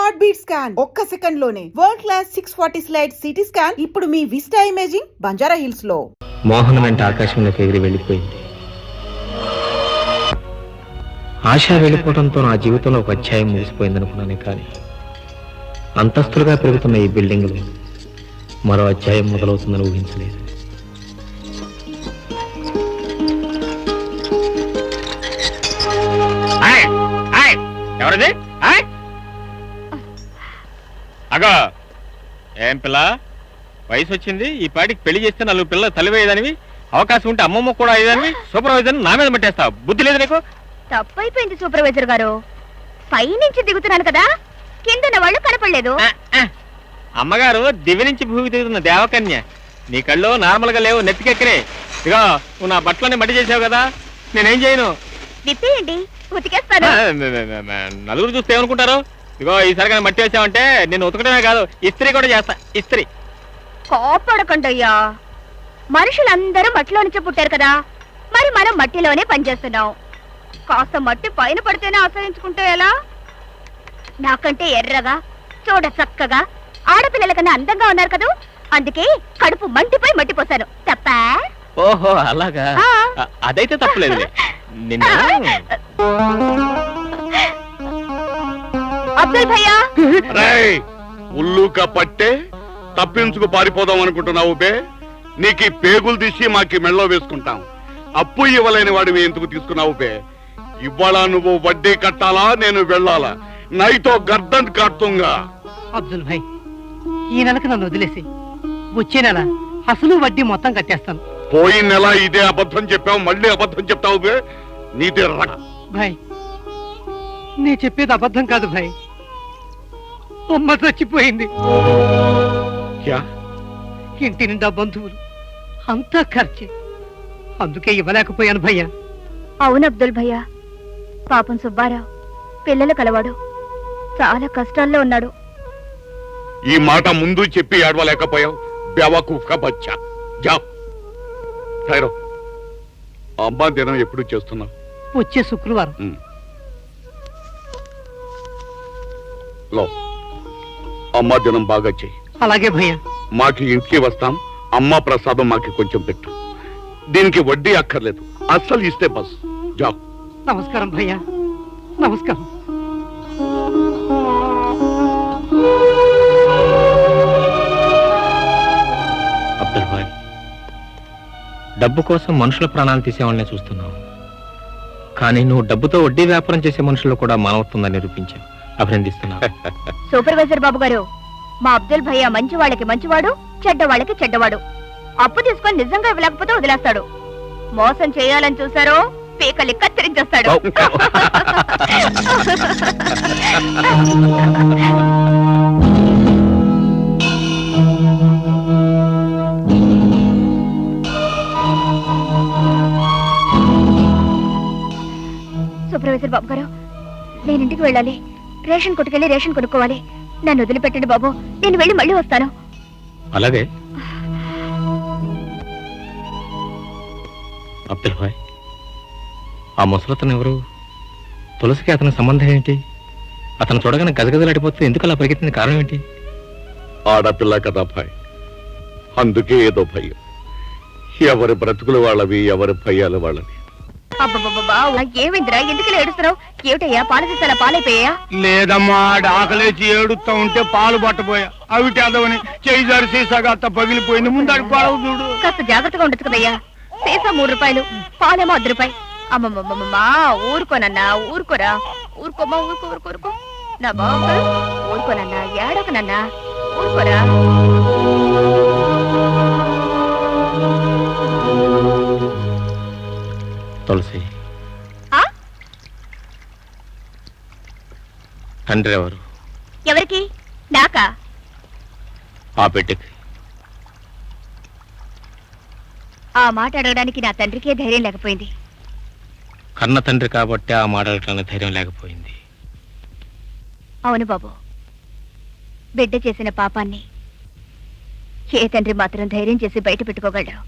Heart beat scan ఒక్క second లోనే world class 640 slide CT scan ఇప్పుడు మీ విస్టా ఇమేజింగ్ బంజారా హిల్స్ లో. మోహన్ వెంట ఆకాశంలోకి ఎగిరి వెళ్ళిపోయింది. ఆశ వెళ్ళిపోవడంతో నా జీవితంలో ఒక అధ్యాయం ముగిసిపోయిందనుకున్నానే కానీ అంతస్తులుగా పెరుగుతున్న ఈ బిల్డింగ్లో మరో అధ్యాయం మొదలవుతుందని ఊహించలేదు. ఎవరది? అగో ఏం పిల్ల, వయసు వచ్చింది, ఈ పాటికి పెళ్లి చేస్తే 4 పిల్లలు తల్లివేయదానివి, అవకాశం ఉంటే అమ్మమ్మ కూడా అయ్యేదానివి, సూపర్వైజర్ నా మీద పట్టేస్తావు. బుద్ధి లేదు నీకు? తప్పైపోయింది సూపర్వైజర్ గారు, పై నుంచి దిగుతున్నాను కదా, కిందన వాళ్ళు కనపడలేదు. అమ్మగారు దివి నుంచి భూమి దిగుతున్న దేవకన్య, నీ కళ్ళు నార్మల్ గా లేవు, నెత్తికెక్కరే. ఇగో నువ్వు నా బట్టలని మడి చేసావు కదా, నేనేం చేయను. విప్పేయండి, ఉతికేస్తాను. నలుగురు చూస్తే ఏమనుకుంటారు? ఇగో ఈసారి కానీ మట్టి వేసావంటే నేను ఉతకడమే కాదు, ఇస్త్రీ కూడా చేస్తా. ఇస్త్రీ కోపడకండి అయ్యా, మనుషులందరూ మట్టిలో నుంచి పుట్టారు కదా, మరి మనం మట్టిలోనే పనిచేస్తున్నాం. కాస్త మట్టి పైన పడితేనే ఆశ్రయించుకుంటే ఎలా? నాకంటే ఎర్రగా చూడ చక్కగా ఆడపిల్లల కన్నా అందంగా ఉన్నారు కదా, అందుకే కడుపు మంటిపోయి మట్టి పోసాను. తప్పా? ఓహో అలాగా, అదైతే తప్పలేదు. నిన్న అబ్దుల్ భయ్యా, ఉల్లుక పట్టే తప్పించుకు పారిపోదాం అనుకుంటున్నావు బే? నీకు పేగులు తీసి మాకి మెళ్ళో వేసుకుంటాం. అప్పు ఇవ్వలేని వాడివి ఎందుకు తీసుకున్నావు బే? ఇవాళ నువ్వు వడ్డీ కట్టాలా, నేను వెళ్ళాలా? నైతో గర్దన్ కాడుతుంగా. అబ్దుల్ భాయ్, ఈ నెలకు నన్ను వదిలేసి వచ్చే నెల అసలు వడ్డీ మొత్తం కట్టేస్తాను. పోయిన నెల ఇదే అబద్ధం చెప్పావు, మళ్ళీ అబద్ధం చెప్తావు బే? నీదే భాయ్, నీ చెప్పేది అబద్ధం కాదు భాయ్, అమ్మ చచ్చిపోయింది. ఇంటి నిండా బంధువులు, అంతా ఖర్చే, అందుకే ఇవ్వలేకపోయాను భయ్యా. అవును అబ్దుల్ భయ్యా, పాపం సుబ్బారావు పిల్లలు కలవాడు, చాలా కష్టాల్లో ఉన్నాడు. ఈ మాట ముందు చెప్పి ఏడవలేకపోయావు. బేవకూఫ్గా బచ్చా. జా ఖైరో, అమ్మా దినం ఎప్పుడు చేస్తున్నావు? వచ్చే శుక్రవారం. లో అమ్మా దినం బాగా చెయ్యి. అలాగే భయ్యా. మాకి ఇంటికి వస్తాం, అమ్మా ప్రసాదం మాకి కొంచెం పెట్టు. దీనికి వడ్డీ అక్కర్లేదు, అస్సలు ఇస్తే బస్. జా. నమస్కారం భయ్యా, నమస్కారం. అబ్దుల్ భాయ్, డబ్బు కోసం మనుషుల ప్రాణాలు తీసేవాళ్ళనే చూస్తున్నావు, కానీ నువ్వు డబ్బుతో వడ్డీ వ్యాపారం చేసే మనుషుల్లో కూడా మానవత్వంగా నిరూపించావు. అభినందిస్తున్నా. సూపర్వైజర్ బాబు గారు, మా అబ్దుల్ భయ్యా మంచి వాళ్ళకి మంచివాడు, చెడ్డ వాళ్ళకి చెడ్డవాడు. అప్పు తీసుకొని నిజంగా ఇవ్వలేకపోతే వదిలేస్తాడు. మోసం చేయాలని చూసారో పీకలి కత్తిరించేస్తాడు. సూపర్వైజర్ బాబు గారు, నేను ఇంటికి వెళ్ళాలి. రేషన్ కొట్టుకెళ్ళి రేషన్ కొనుక్కోవాలి. నన్ను వదిలిపెట్టండి బాబు, నేను వెళ్ళి మళ్ళీ వస్తాను. అలాగే అబ్దుల్ భాయ్, ఆ ముసలతను ఎవరు? తులసికి అతని సంబంధం ఏంటి? అతను చూడగానే గజగజలాడిపోతే ఎందుకు అలా పరిగెత్తింది? కారణం ఏంటి? ఆడపిల్ల కదా భాయ్, అందుకే ఏదో భయం. ఎవరి బ్రతుకులు వాళ్ళవి, ఎవరి భయాలు వాళ్ళవి. ఏమైందిరా, ఎందుకు ఏడుస్తున్నావు? ఏమిటయ్యా, పాల సీసాల పాలైపోయా? లేదమ్మా, ఆకలేచి ఏడుస్తా ఉంటే పాలు పట్టబోయా, అవి చేద్దామని చేయి జారి సీసాగా అత్త పగిలిపోయింది. ముందాడి పాలు చూడు. కాస్త జాగ్రత్తగా ఉండదు కదయ్యా. సీసా 3 రూపాయలు, పాలేమో 1 రూపాయి. అమ్మమ్మమ్మమ్మా, ఊరుకోనన్నా, ఊరుకోరా, ఊరుకోమా, ఊరుకో ఊరుకో ఊరుకో నా బాబు, ఊరుకోనన్నా, ఏడోకనన్నా, ఊరుకోరా. తులసి, తండ్రి ఎవరు? ఎవరికి? నాకా? ఆ బిడ్డకి. ఆ మాట అడగడానికి నా తండ్రికే ధైర్యం లేకపోయింది. కన్న తండ్రి కాబట్టి ఆ మాట అడగడానికి ధైర్యం లేకపోయింది. అవును బాబు, బిడ్డ చేసిన పాపాన్ని ఏ తండ్రి మాత్రం ధైర్యం చేసి బయట పెట్టుకోగలడు?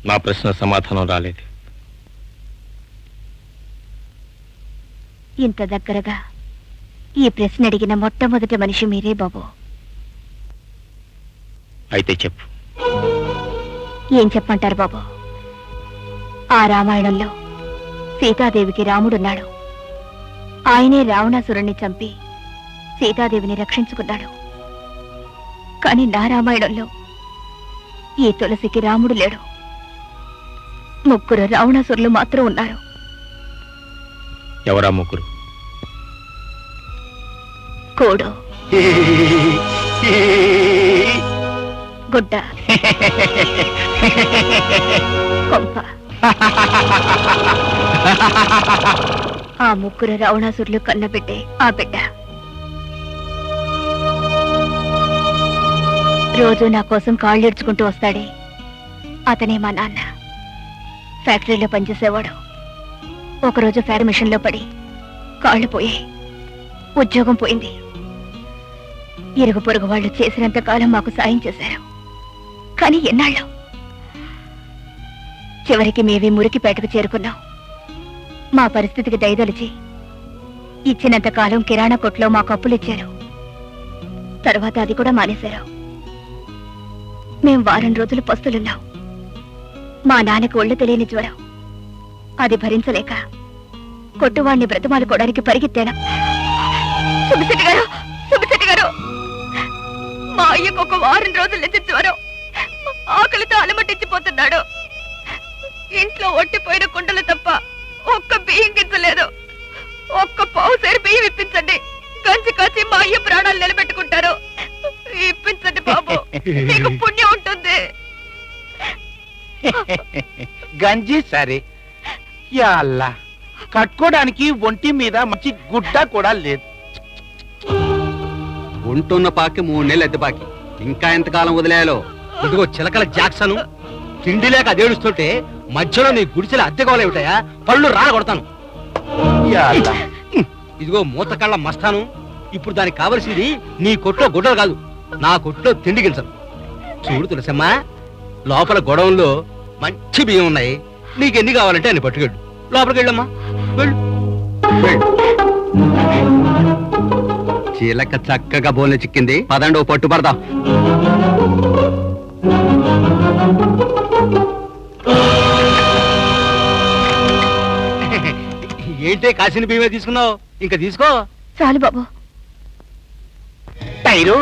నా ప్రశ్న సమాధానం రాలేదు. ఇంత దగ్గరగా ఈ ప్రశ్న అడిగిన మొట్టమొదటి మనిషి మీరే బాబు. అయితే చెప్పు. ఏం చెప్పంటారు బాబు? ఆ రామాయణంలో సీతాదేవికి రాముడున్నాడు. ఆయనే రావణాసురుణ్ణి చంపి సీతాదేవిని రక్షించుకున్నాడు. కానీ నా రామాయణంలో ఈ తులసికి రాముడు లేడు. 3 రావణాసురులు మాత్రం ఉన్నారు. ఎవరా ముగ్గురు? కోడు, గుడ్డ, కొంప. ఆ 3 రావణాసురులు కన్నబిడ్డే ఆ బిడ్డ. రోజు నా కోసం కాళ్ళేడ్చుకుంటూ వస్తాడే, అతనే మా నాన్న. ఫ్యాక్టరీలో పనిచేసేవాడు. ఒకరోజు ఫ్యాడ్ మిషన్లో పడి కాళ్ళు పోయాయి, ఉద్యోగం పోయింది. ఇరుగు పొరుగు వాళ్ళు చేసినంత కాలం మాకు సాయం చేశారు. కానీ ఎన్నాళ్ళు? చివరికి మేమే మురికిపేటకు చేరుకున్నాం. మా పరిస్థితికి దయదలిచి ఇచ్చినంత కాలం కిరాణా కొట్లో మాకు అప్పులిచ్చారు. తర్వాత అది కూడా మానేశారు. మేం వారం రోజులు పస్తులున్నాం. మా నాన్నకి ఒళ్ళు తెలియని జ్వరం. అది భరించలేక కొట్టువాణ్ణి బ్రతమాలుకోవడానికి పరిగెత్తాను. సుబ్బిశెట్టి గారు, సుబ్బిశెట్టి గారు, మా అయ్యకు ఒక వారం రోజుల నుంచి జ్వరం. ఆకలితో అలమటించిపోతున్నాడు. ఇంట్లో ఒట్టిపోయిన కుండలు తప్ప ఒక్క బియ్యం గింజలేదు. ఒక్క పావుసేరు బియ్యం ఇప్పించండి. గంజి కాచి మా అయ్య ప్రాణాలు నిలబెట్టుకుంటారు. ఇప్పించండి బాబు, మీకు పుణ్యం ఉంటుంది. గంజి సరే, యా అల్లా, కట్టుకోవడానికి ఒంటి మీద మంచి గుడ్డ కూడా లేదు. ఉంటున్న పాకి 3 నెలలు అద్దె బాకి. ఇంకా ఎంతకాలం వదిలేయాలో? ఇదిగో చిలకల జాక్సను, తిండి లేక అదేడుస్తుంటే మధ్యలో నీ గుడిసెల అద్దెకోలేమిటాయా? పళ్ళు రాలగొడతాను. యా అల్లా. ఇదిగో మూతకళ్ళ మస్తాను, ఇప్పుడు దానికి కావలసింది నీ కొట్లో గుడ్డలు కాదు, నా కొట్లో తిండి గింజలు. చూడు తులసమ్మా, లోపల గొడవంలో మంచి బియ్యం ఉన్నాయి. నీకెన్ని కావాలంటే అన్ని పట్టుకెళ్ళు. లోపలికి వెళ్ళమ్మా, వెళ్ళు. చీలక చక్కగా బోన్లు చిక్కింది. పదండి, ఓ పట్టు పడదాం. ఏంటే కాసిన బియ్యమే తీసుకున్నావు? ఇంకా తీసుకో. చాలు బాబు. టైరు,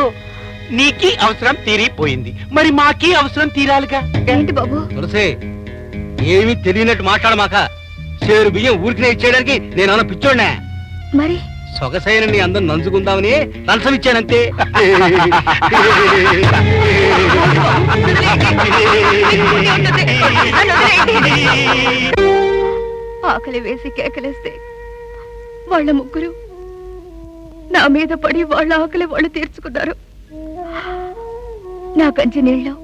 నీకి అవసరం తీరిపోయింది, మరి మాకి అవసరం తీరాలిగా. ఏంటి బాబు? తులసి, ఏమీ తెలియనట్టు మాట్లాడమాక. చేరు బియ్యం ఊరికినే ఇచ్చేయడానికి నేను పిచ్చోడ్నా? మరి సొగసైన నీ అందరం నంచుకుందామని లంచం ఇచ్చానంతే. ఆకలి వేసి కేకలేస్తే వాళ్ళ 3 నా మీద పడి వాళ్ళ ఆకలి వాళ్ళు తీర్చుకున్నారు. నా కంచి నీళ్ళు,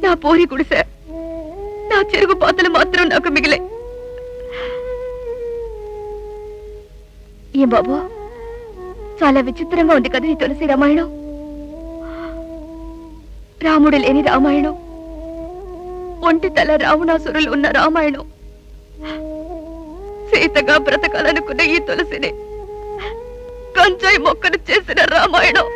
నా పోరి గుడిసె, నా చెరుగు పాతలు మాత్రం నాకు మిగిలే. ఏ బాబు, చాలా విచిత్రంగా ఉంది కదా ఈ తులసి రామాయణం. రాముడు లేని రామాయణం, ఒంటి తల రావణాసురులు ఉన్న రామాయణం. సీతగా బ్రతకాలనుకున్న ఈ తులసిని కంచాయి మొక్కను చేసిన రామాయణం.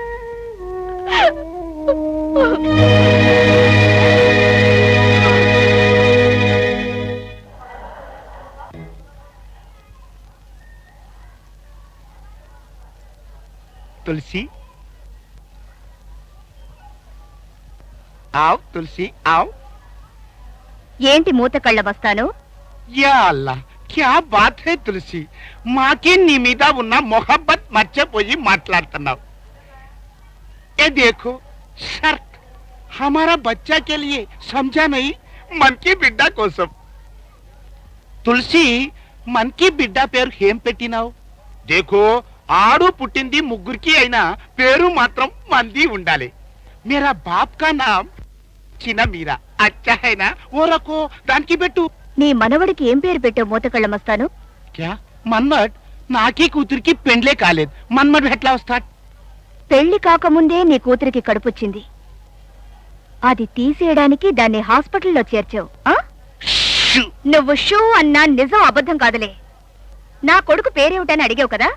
తులసి, ఆవ్ తులసి, ఆవ్. ఏంటి మూత కళ్ళ బస్తాను? యా అల్లా, క్యా బాత్ హై తులసి, మాకే నీ మీద ఉన్న మొహబ్బత్ మర్చిపోయి మాట్లాడుతున్నావు. ఏ దేఖో షర్ట్, హమారా బచ్చా కే లియే, సమझा नहीं? मन की బిడ్డ కోసం. తులసి, మన్ కి బిడ్డ పేరు ఏం పెట్టినావు? దేఖో, ఆడు పుట్టింది 3కి అయినా పేరు మాత్రం మంది ఉండాలి. మేరా బాప్ కా నామ్ చిన్న మీరా, అచ్చా హైనా? ఓ రకో, దానికి పెట్టు. నీ మనవడికి ఏం పేరు పెట్టావు మూతకళ్ళ మస్తాను? క్యా మన్మడ్? నాకీ కూతురికి పెండ్లే కాలేదు, మన్మడ్ ఎట్లా వస్తాడు? పెళ్లి కాకముందే నీ కూతురికి కడుపుచ్చింది. అది తీసేయడానికి దాన్ని హాస్పిటల్లో చేర్చావు. ఆ? నువ్వు షూ అన్నా నిజం అబద్ధం కాదులే. నా కొడుకు పేరేమిటని అడిగావు కదా,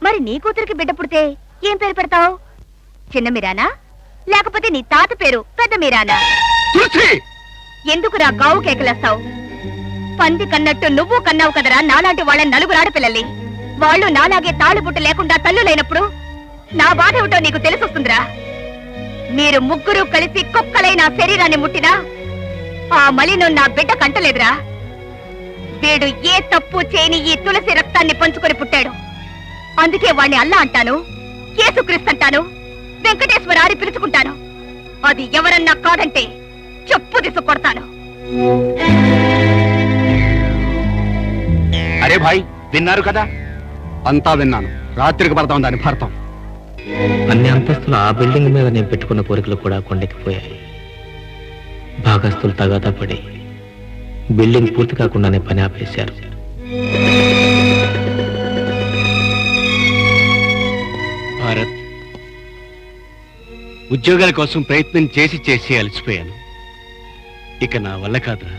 మరి నీ కూతురికి బిడ్డ పుడితే ఏం పేరు పెడతావు? చిన్న మీరానా, లేకపోతే నీ తాత పేరు పెద్ద మీరానా? తులసి ఎందుకురా గావు కేకలేస్తావు? పంది కన్నట్టు నువ్వు కన్నావు కదరా నాలాంటి వాళ్ళ నలుగురు ఆడపిల్లల్ని. వాళ్ళు నాలాగే తాళిబుట్టు లేకుండా తల్లులైనప్పుడు నా బాధ ఏమిటో నీకు తెలిసొస్తుందిరా. మీరు ముగ్గురు కలిసి కుక్కలై నా శరీరాన్ని ముట్టినా ఆ మలినం నా బిడ్డ కంటలేదురా. వీడు ఏ తప్పు చేయని ఈ తులసి రక్తాన్ని పంచుకొని పుట్టాడు. అందుకే వాణ్ణి అల్లా అంటాను, యేసుక్రీస్తు అంటాను, వెంకటేశ్వర అని పిలుచుకుంటాను. అది ఎవరన్నా కాదంటే చెప్పు తీసు కొడతాను. అరే భాయ్, విన్నారు కదా? అంతా విన్నాను. రాత్రికి పడతాం దాని భర్తం. అన్ని అంతస్తులు ఆ బిల్డింగ్ మీద నేను పెట్టుకున్న కోరికలు కూడా కొండెక్కిపోయాయి. భాగస్తులు తగాదా పడి బిల్డింగ్ పూర్తి కాకుండానే పని ఆపేశారు. భారత్, ఉద్యోగాల కోసం ప్రయత్నం చేసి చేసి అలసిపోయాను. ఇక నా వల్ల కాదురా.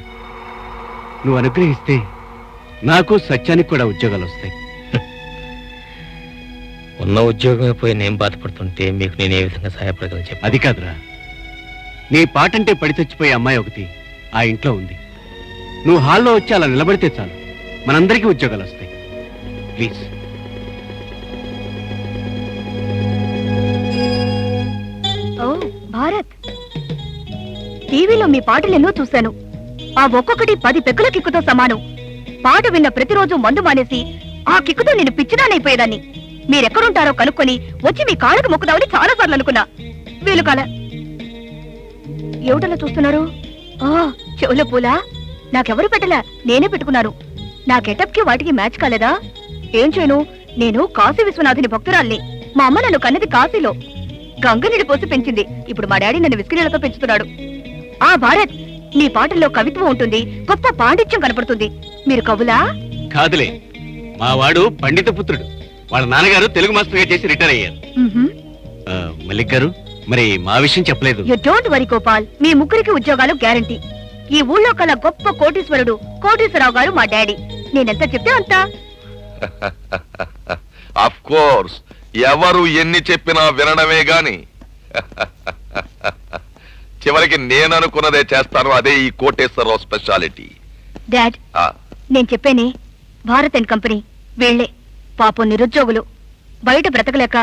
నువ్వు అనుగ్రహిస్తే నాకు సత్యానికి కూడా ఉద్యోగాలు వస్తాయి. ఉన్న ఉద్యోగమే పోయి నేను బాధపడుతుంటే మీకు నేను ఏ విధంగా సహాయపడగలను చెప్పి. అది కాదురా, నీ పాటంటే పడి చచ్చిపోయే అమ్మాయి ఒకటి ఆ ఇంట్లో ఉంది. నువ్వు హాల్లో వచ్చి అలా నిలబడితే చాలు, మనందరికీ ఉద్యోగాలు వస్తాయి. ప్లీజ్. ఓ భారత్, టీవీలో మీ పాటలు ఎన్నో చూశాను. ఆ ఒక్కొక్కటి 10 పెక్కుల కిక్కుతో సమానం. పాట విన్న ప్రతిరోజు మందు మానేసి ఆ కిక్కుతో నేను పిచ్చిదానైపోయేదాన్ని. మీరెక్కడుంటారో కనుక్కొని వచ్చి మీ కాళ్ళకు మొక్కుదామని చాలా సార్లు అనుకున్నా. వీలు కాల. ఏమిటలా చూస్తున్నారు? చెవుల పూలా? నాకెవరు పెట్టలా, నేనే పెట్టుకున్నాను. నా గెటప్ కి వాటికి మ్యాచ్ కాలేదా? ఏం చేయను, నేను కాశీ విశ్వనాథుని భక్తురాల్ని. మా అమ్మ నన్ను కన్నది కాశీలో. గంగ నీళ్ళు పోసి పెంచింది. ఇప్పుడు మా డాడీ నన్ను విస్కీ నీళ్లతో పెంచుతున్నాడు. ఆ భారత్, నీ పాటల్లో కవిత్వం ఉంటుంది, గొప్ప పాండిత్యం కనపడుతుంది. మీరు కవులా? కాదులే, మా వాడు పండిత పుత్రుడు. వాళ్ళ నాన్నగారు తెలుగు మాస్టర్గా చేసి రిటైర్ అయ్యారు. మల్లిక్ గారు, మరి మా విషయం చెప్పలేదు. యు డోంట్ వరీ గోపాల్, మీ ముగ్గురికి ఉద్యోగాలు గ్యారంటీ. ఈ ఊళ్ళో కల గొప్ప కోటీశ్వరుడు కోటీశ్వరరావు గారు మా డాడీ. నేనెంత చెప్తే అంత. ఆఫ్ కోర్స్, ఎవరు ఎన్ని చెప్పినా వినడమే గాని చివరికి నేను అనుకున్నదే చేస్తాను. అదే ఈ కోటేశ్వరరావు స్పెషాలిటీ. డాడ్, నేను చెప్పేనే, భారత్ అండ్ కంపెనీ వీళ్లే పాపం నిరుద్యోగులు. బయట బ్రతకలేక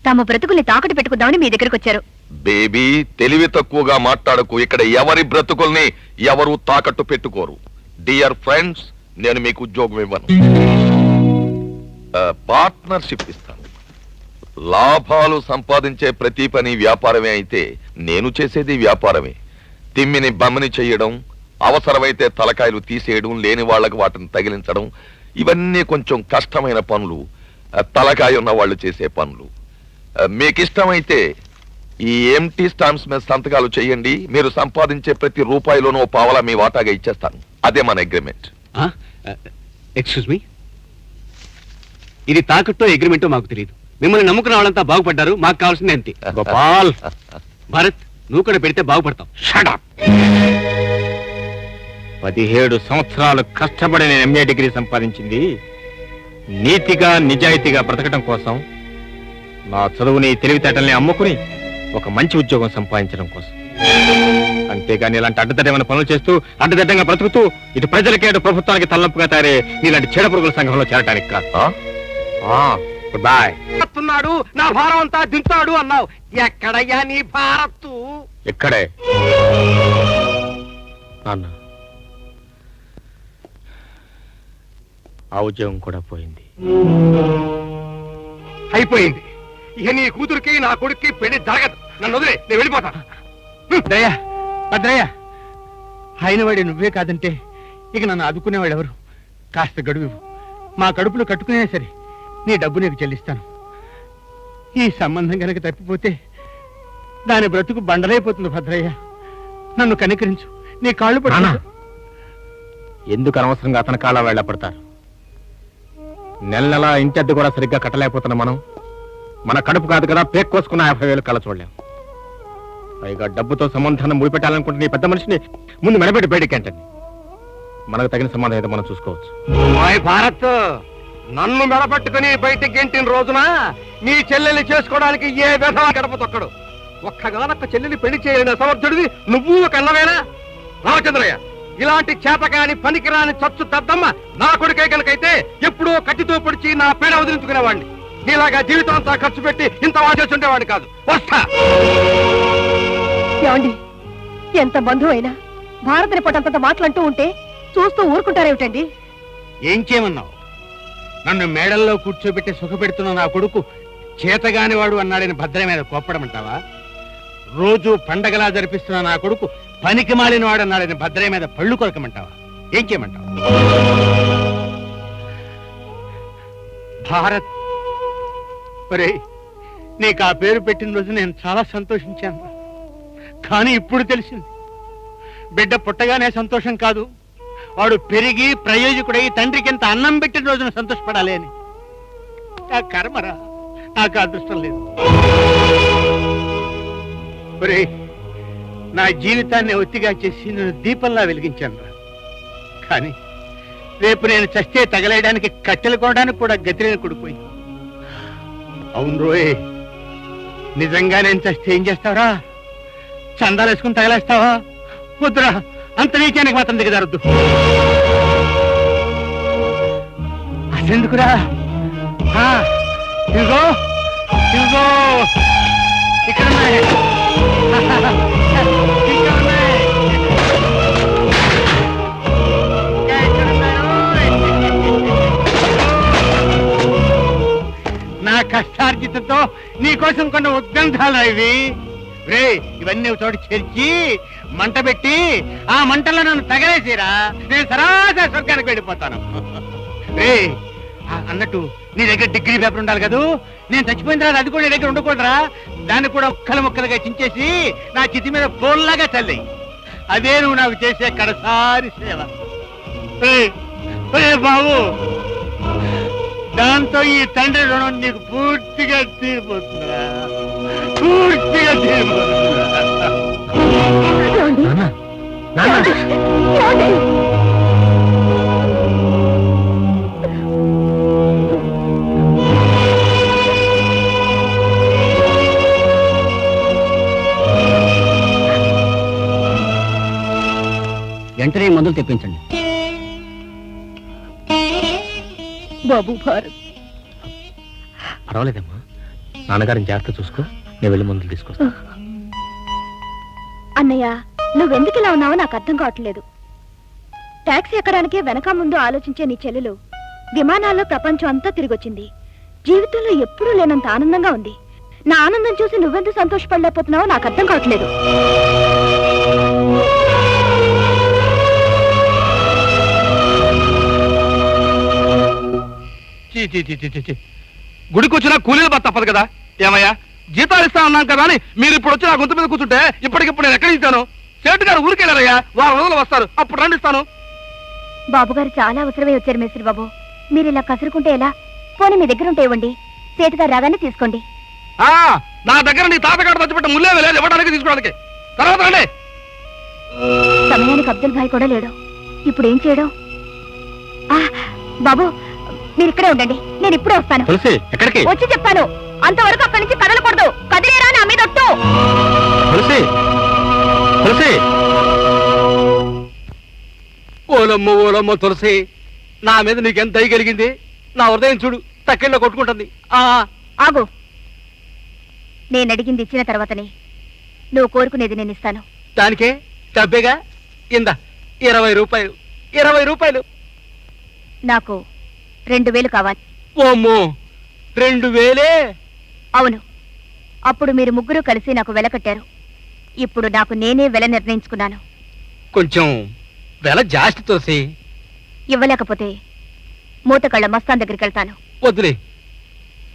తమ బ్రతుకుల్ని తాకట్టు పెట్టుకుందామని మీ దగ్గరకు వచ్చారు. బేబీ, తెలివి తక్కువగా మాట్లాడకు. ఇక్కడ ఎవరి బ్రతుకుల్ని ఎవరు తాకట్టు పెట్టుకోరు. డియర్ ఫ్రెండ్స్, నేను మీకు ఉద్యోగం ఇవ్వను, పార్ట్నర్షిప్ ఇస్తాను. లాభాలు సంపాదించే ప్రతి పని వ్యాపారమే అయితే నేను చేసేది వ్యాపారమే. తిమ్మిని బమ్మని చెయ్యడం, అవసరమైతే తలకాయలు తీసేయడం, లేని వాళ్లకు వాటిని తగిలించడం, ఇవన్నీ కొంచెం కష్టమైన పనులు, తలకాయ ఉన్న వాళ్ళు చేసే పనులు. మీకు ఇష్టమైతే ఈ ఎంటీ స్టాంప్స్ మీద సంతకాలు చేయండి. మీరు సంపాదించే ప్రతి రూపాయిలోనూ పావలా మీ వాటాగా ఇచ్చేస్తాను. అదే మన అగ్రిమెంట్. ఎక్స్క్యూజ్ మీ, ఇది తాకట్టో అగ్రిమెంటో మాకు తెలియదు. మిమ్మల్ని నమ్ముకున్న వాళ్ళంతా బాగుపడ్డారు, మాకు కావాల్సింది అంతే. గోపాల్, భారత్, నువ్వు కూడా పెడితే బాగుపడతావు. Shut up. 17 సంవత్సరాలు కష్టపడి నేను ఎంఏ డిగ్రీ సంపాదించింది నీతిగా నిజాయితీగా బ్రతకడం కోసం. నా చదువుని తెలివితేటల్ని అమ్ముకుని ఒక మంచి ఉద్యోగం సంపాదించడం కోసం. అంతేగాని ఇలాంటి అడ్డదడ్డమైన పనులు చేస్తూ అడ్డదడ్డంగా బ్రతుకుతూ ఇటు ప్రజలకి అటు ప్రభుత్వానికి తలనొప్పిగా తయారే నీలాంటి చెడ పురుగుల సంఘంలో చేరటానికి కాదు. Good boy. నా భారం అంతా దింతాడు అన్నావు. ఎక్కడయ్యా నీ భారత్తు? ఎక్కడే నాన్న, ఆ ఉద్యోగం కూడా పోయింది. అయిపోయింది. ఇక నీ కూతురికి నా కొడుక్కి పెళ్లి జరగదు. నన్ను వదిలే, నేను వెళ్ళిపోతాను. భద్రయ్య, భద్రయ్య, అయినవాడి నువ్వే కాదంటే ఇక నన్ను ఆదుకునేవాడు ఎవరు? కాస్త గడువు, మా కడుపులో కట్టుకునే సరే నీ డబ్బు నీకు చెల్లిస్తాను. ఈ సంబంధం కనుక తప్పిపోతే దాని బ్రతుకు బండలైపోతుంది. భద్రయ్య, నన్ను కనికరించు, నీ కాళ్ళు పడు. ఎందుకు అనవసరంగా అతని కాళ్ళ వెళ్ళపడతారు? నెల నెల ఇంటి అద్దె కూడా సరిగ్గా కట్టలేకపోతున్నా మనం. మన కడుపు కాదు కదా పేక్ కోసుకున్న 50,000 కళ చూడలేం. పైగా డబ్బుతో సంబంధాన్ని ముడిపెట్టాలనుకుంటే నీ పెద్ద మనిషిని ముందు మెడబెట్టి బయటికి అంటండి. మనకు తగిన సంబంధం అయితే మనం చూసుకోవచ్చు. భారత్, నన్ను మెడపట్టుకుని బయటికి గెంటిన రోజున నీ చెల్లెల్ని చేసుకోవడానికి ఏ విధంగా గడప తొక్కడు. ఒక్కగానొక్క చెల్లెల్ని పెళ్లి చేయలేని సమర్థుడివి నువ్వు కన్నవేనా? రామచంద్రయ్య, ఇలాంటి చేతకాని పనికిరాని చచ్చు దద్దమ్మ నా కొడుకే కనుకైతే ఎప్పుడూ కత్తితో పొడిచి నా పీడ వదిలించుకునేవాడిని. నీలాగా జీవితం అంతా ఖర్చు పెట్టి ఇంత వాచేస్తుండేవాడిని కాదు. వస్తా. ఏమండి, ఎంత బంధువు అయినా భారతని పొట్టంత మాటలంటూ ఉంటే చూస్తూ ఊరుకుంటారేమిటండి? ఏం చేయమన్నావు? నన్ను మేడల్లో కూర్చోబెట్టి సుఖపెడుతున్న నా కొడుకు చేతగానివాడు అన్నాడని భద్ర మీద కోప్పడమంటావా? రోజు పండగలా జరిపిస్తున్న నా కొడుకు పనికి మాలినవాడు అన్నాడని భద్ర మీద పళ్ళు కొరకమంటావా? ఏం చేయమంటావు? భారత్, ఒరే, నీకు ఆ పేరు పెట్టిన రోజు నేను చాలా సంతోషించాను. కానీ ఇప్పుడు తెలిసింది, బిడ్డ పుట్టగానే సంతోషం కాదు, వాడు పెరిగి ప్రయోజకుడై తండ్రికి ఎంత అన్నం పెట్టిన రోజున సంతోషపడాలి అని. నా కర్మరా, నాకు అదృష్టం లేదు. ఒరే, నా జీవితాన్ని ఒత్తిగా చేసి నేను దీపంలా వెలిగించాను రా. కానీ రేపు నేను చస్తే తగలేయడానికి కట్టెలు కొనడానికి కూడా గతిలేని కొడిపోయి. అవును రోయ్, నిజంగా నేను చస్తే ఏం చేస్తావురా? చందాలు వేసుకుని తగలేస్తావా? వద్దురా, అంత నీచానికి మాత్రం దిగజారద్దు. అసెందుకురా? ఇదిగో ఇదిగో ఇక్కడ ఉన్నాయి. ఇక్కడ ఉన్నాయి. నా కష్టార్జితంతో నీకోసం కొన్న ఉద్గంధాలు ఇవి. రే, ఇవన్నీ చోటు చేర్చి మంట పెట్టి ఆ మంటల్లో నన్ను తగలేసిరా, నేను సరాసరి స్వర్గానికి వెళ్ళిపోతాను. రే, అన్నట్టు నీ దగ్గర డిగ్రీ పేపర్ ఉండాలి కదూ. నేను చచ్చిపోయిన తర్వాత అది కూడా నీ దగ్గర ఉండకూడదురా. దాన్ని కూడా ముక్కలు ముక్కలుగా చించేసి నా చితి మీద పోల్లాగా చల్లేయి. అదే నువ్వు నాకు చేసే కడసారి సేవ. బాబు, దాంతో ఈ తండ్రి రుణం నీకు పూర్తిగా తీరిపోతుందా? పూర్తిగా తీరిపోతుందా? వెంటనే మందులు తెప్పించండి. బాబు భారత్, పర్వాలేదమ్మా, నాన్నగారిని జాగ్రత్త చూసుకో, నేను వెళ్ళి మందులు తీసుకొస్తా. అన్నయ్య, నువ్వెందుకు ఇలా ఉన్నావో నాకు అర్థం కావట్లేదు. టాక్సీ ఎక్కడానికి వెనక ముందు ఆలోచించే నీ చెల్లెలు విమానాల్లో ప్రపంచం అంతా తిరిగొచ్చింది. జీవితంలో ఎప్పుడూ లేనంత ఆనందంగా ఉంది. నా ఆనందం చూసి నువ్వెందుకు సంతోషపడలేకపోతున్నావో నాకు అర్థం కావట్లేదు. గుడికి వచ్చినా కూలీలు బాధ తప్పదు కదా. ఏమయ్యా, జీతాలు ఇస్తా అన్నాం కదా అని మీరు ఇప్పుడు వచ్చి నా గొంతు మీద కూర్చుంటే ఇప్పటికిప్పుడు నేను ఎక్కడ ఇస్తాను? సేటు గారు ఊరికెళ్ళారయ్యా, వారం రోజులు వస్తారు, అప్పుడు రండి ఇస్తాను. బాబుగారు చాలా అవసరమే వచ్చారు మేస్త్రి బాబు. మీరు ఇలా కసురుకుంటే ఎలా? పోనీ మీ దగ్గర ఉంటే ఇవ్వండి, సేటుగారు రాగానే తీసుకోండి. నా దగ్గర నీ తాతగాడు తెచ్చిపెట్ట ముల్లే లేదు ఇవ్వడానికి తీసుకోవడానికి. తర్వాత రండి. సమయానికి అబ్దుల్ భాయ్ కూడా లేడు. ఇప్పుడు ఏం చేయడం? బాబు, మీరు ఇక్కడే ఉండండి, నేను ఇప్పుడే వస్తాను. తులసి, ఎక్కడికి? వచ్చి చెప్తాను. అంతవరకు అక్కడి నుంచి కదలకూడదు. కదిలేరా నా మీద ఒట్టు. తులసి, తులసి. ఓలమ్మ ఓలమ్మ తులసి, నా మీద నీకెంత దయ కలిగింది. నా హృదయం చూడు తక్కిళ్ళ కొట్టుకుంటుంది. ఆగు, నేను అడిగింది ఇచ్చిన తర్వాతనే నువ్వు కోరుకునేది నేను ఇస్తాను. దానికే డబ్బేగా. ఇందా 20 రూపాయలు. 20 రూపాయలు. నాకు 2000 కావాలి. ఓమ్మో, 2000? అవును. అప్పుడు మీరు ముగ్గురు కలిసి నాకు వెల కట్టారు. ఇప్పుడు నాకు నేనే వెల నిర్ణయించుకున్నాను. కొంచెం వెల జాస్తి తులసి. ఇవ్వలేకపోతే మూతకళ్ళ మస్తాన్ దగ్గరికి వెళ్తాను. వద్దులే,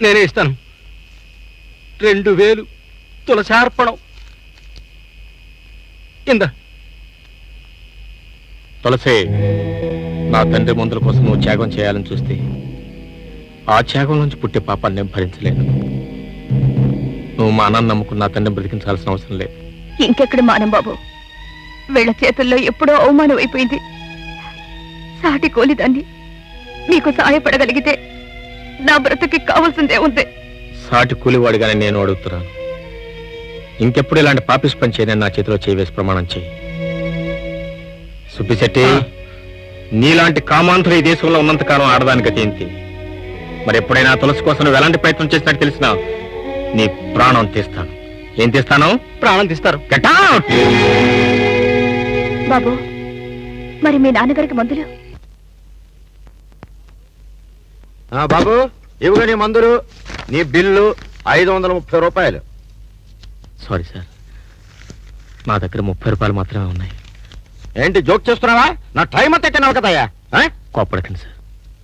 నేనే ఇస్తాను. 2000 తులసార్పణం. ఇందా. తులసి, నా తండ్రి మందుల కోసం నువ్వు త్యాగం చేయాలని చూస్తే ఆ త్యాగం నుంచి పుట్టే పాపాన్ని నేను భరించలేను. నువ్వు మా అన్నాన్ని నమ్ముకున్న నా తండ్రిని బ్రతికించాల్సిన అవసరం లేదు. ఇంకెక్కడ మానం బాబు, వీళ్ళ చేతుల్లో ఎప్పుడో అవమానం అయిపోయింది. సాటి కోలిదాన్ని మీకు సహాయపడగలిగితే నా బ్రతుకి కావాల్సిందే ఉంది. సాటి కూలివాడిగానే నేను అడుగుతున్నాను. ఇంకెప్పుడు ఇలాంటి పాపిస్ పని చేయని నా చేతిలో చేయవేసి ప్రమాణం చేయి. సుబ్బిశెట్టి, నీలాంటి కామాంతులు ఈ దేశంలో ఉన్నంతకాలం ఆడదాని గతి ఏంటి? మరి ఎప్పుడైనా తులసి కోసం నువ్వు ఎలాంటి ప్రయత్నం చేసినట్టు తెలిసినా నీ ప్రాణం తీస్తాను. ఏం తీస్తాను? ప్రాణం తీస్తారు. Get out! బాబు, మరి మీ నాన్నగారికి మందులు? బాబు, ఇవిగా నీ మందులు, నీ బిల్లు 530 రూపాయలు. సారీ సార్, నా దగ్గర 30 రూపాయలు మాత్రమే ఉన్నాయి. ఏంటి జోక్ చేస్తున్నావా? నా టైం అంతా తిన్నావు కదయ్యా. కోపడకండి సార్,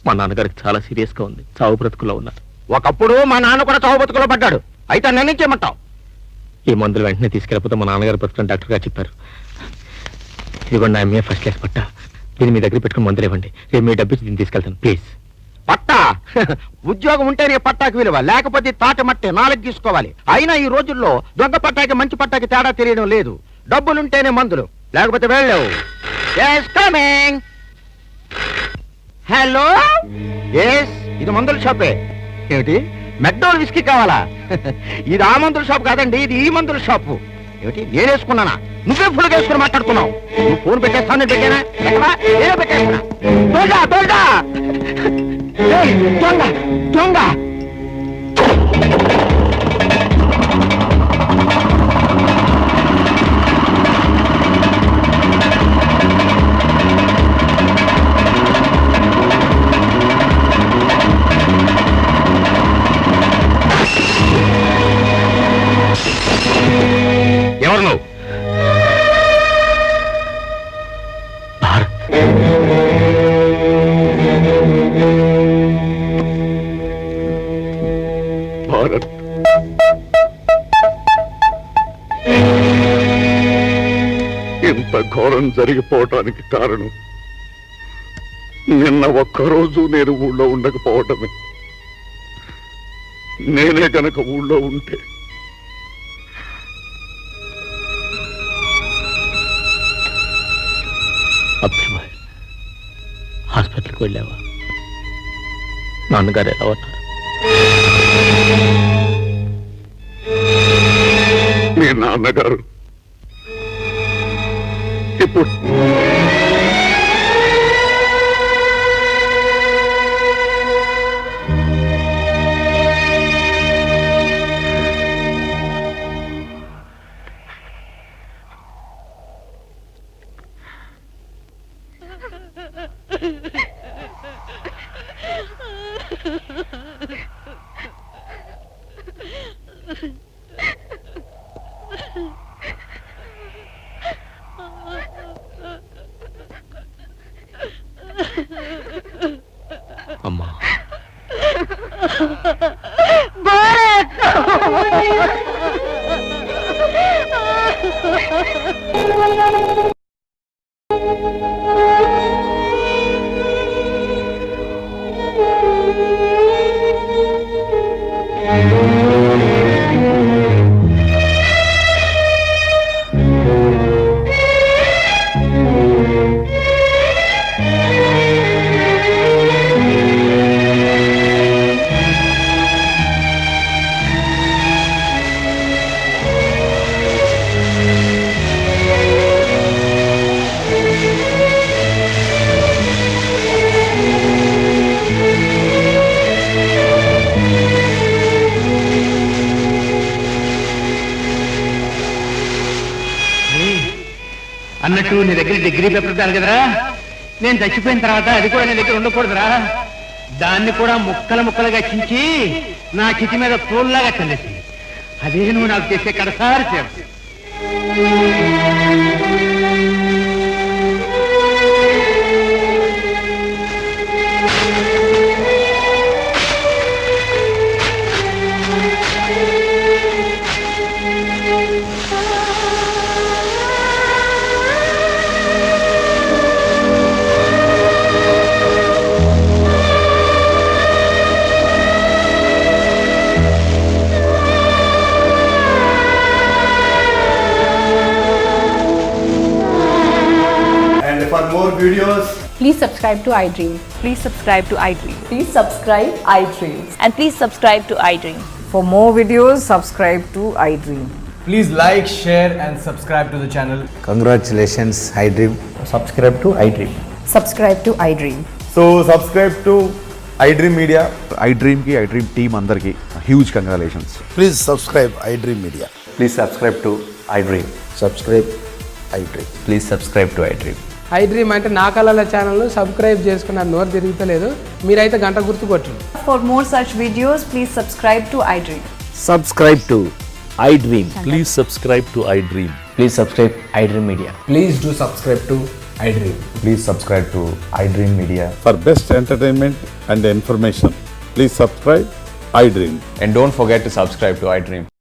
మా నాన్నగారికి చాలా సీరియస్ గా ఉంది. చావు బ్రతుకులో ఉన్నారు. ఒకప్పుడు మా నాన్న కూడా చావు బతుకులో పడ్డాడు. అయితే నన్ను చేయమంటావు? ఈ మందులు వెంటనే తీసుకెళ్ళిపోతే మా నాన్నగారు బ్రతుకుని డాక్టర్ గారు చెప్పారు. ఇదిగోండి నా ఎంఏ ఫస్ట్ క్లాస్ పట్టా. దీన్ని మీ దగ్గర పెట్టుకుని మందులు ఇవ్వండి. రేపు మీ డబ్బు ఇచ్చి దీన్ని తీసుకెళ్తాను ప్లీజ్. పట్టా? ఉద్యోగం ఉంటేనే పట్టాకి విలువ, లేకపోతే తాటి మట్టే 4 తీసుకోవాలి. అయినా ఈ రోజుల్లో దొంగ పట్టాకి మంచి పట్టాకి తేడా తెలియడం లేదు. డబ్బులుంటేనే మందులు, లేకపోతే వెళ్ళవు. హలో, ఇది మందుల షాపే. ఏమిటి, మెక్డోల్ విస్కీ కావాలా? ఇది ఆ మందుల షాప్ కాదండి, ఇది ఈ మందుల షాపు. ఏమిటి, నేనేసుకున్నానా? నువ్వే ఫుల్గా వేసుకుని మాట్లాడుతున్నావు. నువ్వు ఫోన్ పెట్టేస్తాను, పెట్టానా? నేనే పెట్టేస్తున్నా. దొంగ దొంగ. ఎవరు నువ్వు? భారత్. భారత్, ఇంత ఘోరం జరిగిపోవటానికి కారణం నిన్న ఒక్కరోజు నేను ఊళ్ళో ఉండకపోవటమే. నేనే గనక ఊళ్ళో ఉంటే అబ్దుల్బాయ్, హాస్పిటల్కి వెళ్ళావా? నాన్నగారు ఎలా ఉన్నారు? మీ నాన్నగారు ఇప్పుడు అమ్మా, అన్నట్టు నీ దగ్గర డిగ్రీ పేపర్ దాని కదరా, నేను చచ్చిపోయిన తర్వాత అది కూడా నీ దగ్గర ఉండకూడదురా. దాన్ని కూడా ముక్కలు ముక్కలుగా చించి నా చితి మీద తోల్లాగా చల్లేసి, అదే నువ్వు నాకు చేసే కడసారి సేవ. Please subscribe to iDream. Please subscribe to iDream. Please subscribe iDream. And please subscribe to iDream. For more videos, subscribe to iDream. Please like, share and subscribe to the channel. Congratulations iDream. Subscribe to iDream. Subscribe to iDream. So subscribe to iDream Media. iDream కి iDream team అందరికి huge congratulations. Please subscribe iDream media. Please subscribe to iDream. Subscribe iDream. Please subscribe to iDream. iDream అంటే నా కళల channel subscribe చేసుకున్న నోరు తిరుగుతలేదు. మీరైతే గంట గుర్తు కొట్టండి. For more such videos, please subscribe to iDream. Subscribe to iDream. Please subscribe to iDream. Please subscribe iDream media. Please do subscribe to iDream. Please subscribe to iDream media. For best entertainment and information please subscribe iDream. And don't forget to subscribe to iDream.